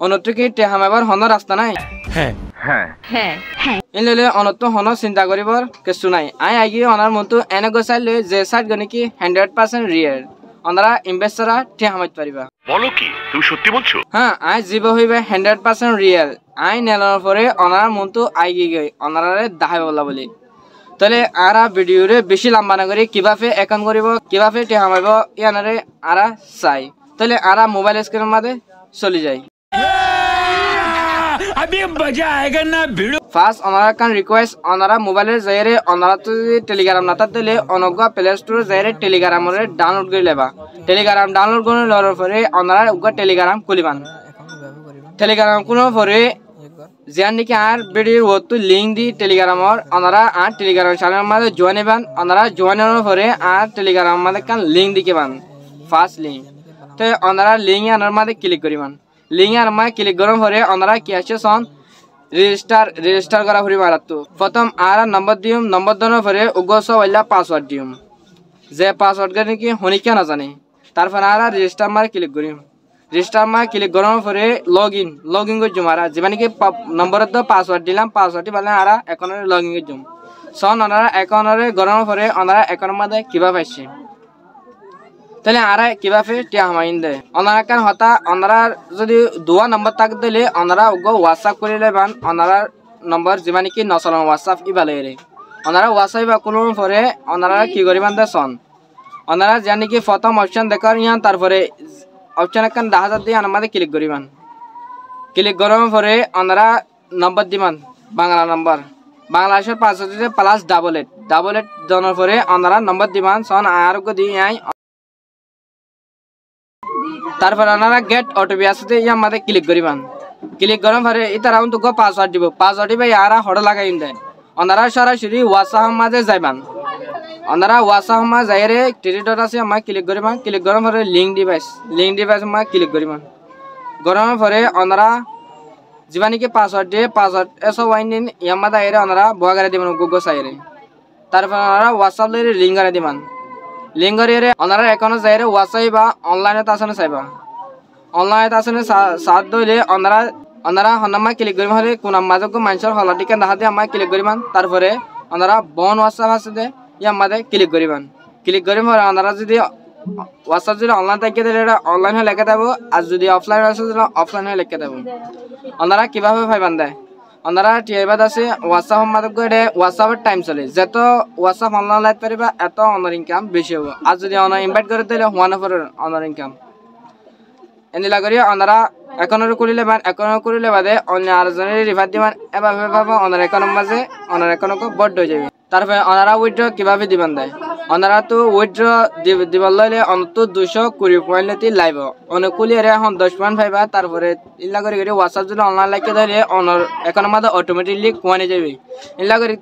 অনত্র কি টেহামাইবার হন রাস্তা নাই হ্যাঁ হ্যাঁ হ্যাঁ ইনলে অনত্র হন চিন্তা করিবার কিছু নাই আই আগি অনার মতো এনে গোসাইলে যে সাইড গনে কি 100% রিয়েল অনারা ইনভেস্টররা টেহামাইত পারিবা বলো কি তুমি সত্যি বলছো হ্যাঁ আই জীব হইবে 100% রিয়েল আই নেলার পরে অনার মতো আইগি গই অনারে দাহাই বলা বলি তাহলে আরা ভিডিওরে বেশি লম্বা না করে কিভাবে অ্যাকাউন্ট করিব কিভাবে টেহামাইব ইয়ানারে আরা চাই তাহলে আরা মোবাইল স্ক্রিনের মাঝে চলে যাই अभी मजा आएगा ना भिड़ो ফার্স্ট অনারা কান রিকোয়েস্ট অনারা মোবাইলের জায়গায় অনারা তো টেলিগ্রাম না দিলে অনগা প্লে স্টোর জায়গায় টেলিগ্রামরে ডাউনলোড করে লেবা টেলিগ্রাম ডাউনলোড করে লওয়ার পরে অনারা উগা টেলিগ্রাম খুলিবান টেলিগ্রাম কোনোর পরে যেন নাকি আর ভিডিওর ওতো লিঙ্ক দি টেলিগ্রামর অনারা আর টেলিগ্রাম চ্যানেলের মধ্যে জয়েন হবেন অনারা জয়েন হওয়ার পরে আর টেলিগ্রাম মধ্যে কান লিঙ্ক দিকেবান ফার্স্ট লিঙ্ক তো অনারা লিঙ্ক আনার মধ্যে ক্লিক করিবান লিঙ্ক আর মধ্যে ক্লিক করার পরে অনারা কি আছে সন রেজিস্টার করা হরি মারাতো প্রথম আর নম্বর দিম নম্বর দেওয়ার পরে উগস ওইলা পাসওয়ার্ড দিম যে পাসওয়ার্ড করে কি হনিকা না জানে তারপর আর রেজিস্টার মারে ক্লিক করিম রেজিস্টার মারে ক্লিক করার পরে লগ ইন করছি মারা যে মানে কি নম্বরের তো পাসওয়ার্ড দিলাম পাসওয়ার্ডটি পালে আর অ্যাকাউন্টে লগ ইন করছি সন ওনারা অ্যাকাউন্টে গড়ানোর পরে ওনারা অ্যাকাউন্টের মধ্যে কিভাবে পাইছে তাহলে আর কিভাবে টিয়া হামাইন দেয় ওনারা কেন হতা ওনারা যদি দুয়া নম্বর তাক দিলে ওনারা ওগো হোয়াটসঅ্যাপ করে লেবান ওনারা নম্বর যে মানে কি নচলাম হোয়াটসঅ্যাপ ইবালে রে ওনারা হোয়াটসঅ্যাপ বা কোনো পরে ওনারা কি করিবান দে সন ওনারা জানি কি প্রথম অপশন দেখার ইয়ান তারপরে অপশন একখান 10,000 দিয়ে আমাদের ক্লিক করিবান ক্লিক করার পরে ওনারা নম্বর দিবান বাংলা নম্বর বাংলাদেশের 5 প্লাস ডাবল এইট দেওয়ার পরে ওনারা নম্বর দিবান সন আর গো দিয়ে তারপর ওনারা গেট ওটিপি আসতে ইয়ার মধ্যে ক্লিক করিবান ক্লিক করার পরে এটা রাউন্ড তো পাসওয়ার্ড দিব পাসওয়ার্ড দিবে ইয়ারা হড় লাগাই দেয় ওনারা সরাসরি হোয়াটসঅ্যাপ মাঝে যাইবান ওনারা হোয়াটসঅ্যাপ মাঝে যাইরে টেরিটর আছে আমার ক্লিক করিবান ক্লিক করার পরে লিঙ্ক ডিভাইস আমার ক্লিক করিবান করার পরে ওনারা জীবা নাকি পাসওয়ার্ড দিয়ে পাসওয়ার্ড এসব ওয়াইন দিন ইয়ার মধ্যে আইরে ওনারা বগারে দিবেন গুগল সাইরে তারপর ওনারা হোয়াটসঅ্যাপ লইরে লিঙ্ক করে দিবান লিঙ্ক করিয়ে ওনারা অ্যাকাউন্টে যাইরে হোয়াটসঅ্যাপ বা অনলাইনে তাছাড়া চাইবা অনলাইনে তাছাড়া সাত দইলে ওনারা হনামা ক্লিক করিম হলে কোন মাঝে মানুষের হলাটিকে দেখা দিয়ে আমার ক্লিক করিবান তারপরে ওনারা বন হোয়াটসঅ্যাপ আছে দে ইয়ার মাঝে ক্লিক করিবান ক্লিক করিম হলে ওনারা যদি হোয়াটসঅ্যাপ যদি অনলাইন থাকিয়ে দিলে অনলাইন হয়ে লেখা দেবো আর যদি অফলাইন আছে অফলাইন হয়ে লেখা দেবো ওনারা কিভাবে পাইবান দেয় ওনারা টিআইবাদ আছে হোয়াটসঅ্যাপ মাধ্যমে করে হোয়াটসঅ্যাপের টাইম চলে যত হোয়াটসঅ্যাপ অনলাইন লাইট পারিবা এত অনার ইনকাম বেশি হবো আর যদি অনার ইনভাইট করে দিলে ওয়ান অফার অনার ইনকাম এনিলা করি ওনারা অ্যাকাউন্ট করিলে বাদে অন্য আরেকজনের রিফার দিবান এবার অনার অ্যাকাউন্টের মাঝে অনার অ্যাকাউন্ট বড্ড হয়ে যাবে তারপরে ওনারা উইথড্র কিভাবে দিবান দেয় ওনারা তো উইথড্র দিবার লইলে অন্তত 220 পয়েন্ট লইতে লাইব অনুকূল এর এখন 10 পয়েন্ট পাইবা তারপরে ইল্লা করে হোয়াটসঅ্যাপ যদি অনলাইন লাগিয়ে দিলে অনার অ্যাকাউন্টের মাঝে অটোমেটিকলি কোয়ানে যাবে ইল্লা করে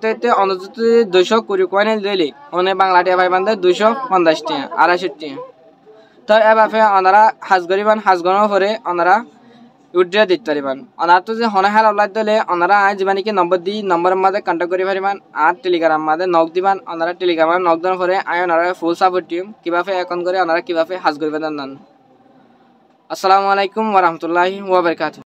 অন্তত 220 পয়েন্ট দিলে অনে বাংলা টাকা পাইবান দেয় 250 টাকা 250 টাকা তো এবার ওনারা হাজ করিবান হাজ করার পরে ওনারা উইথড্র দিতে পারিবান ওনারা তো যে হনে হাল অনলাইন দিলে ওনারা আজ জীবা নাকি নম্বরের মাঝে কন্ট্যাক্ট করে পারিবান আর টেলিগ্রাম মাঝে নক দিবান ওনারা টেলিগ্রামে নক দেওয়ার পরে ওনারা ফুল সাপোর্ট টিম কিভাবে অ্যাকাউন্ট করে ওনারা কিভাবে হাজ করবেন আসসালামু আলাইকুম ওয়া রাহমাতুল্লাহি ওয়া বারাকাতুহু।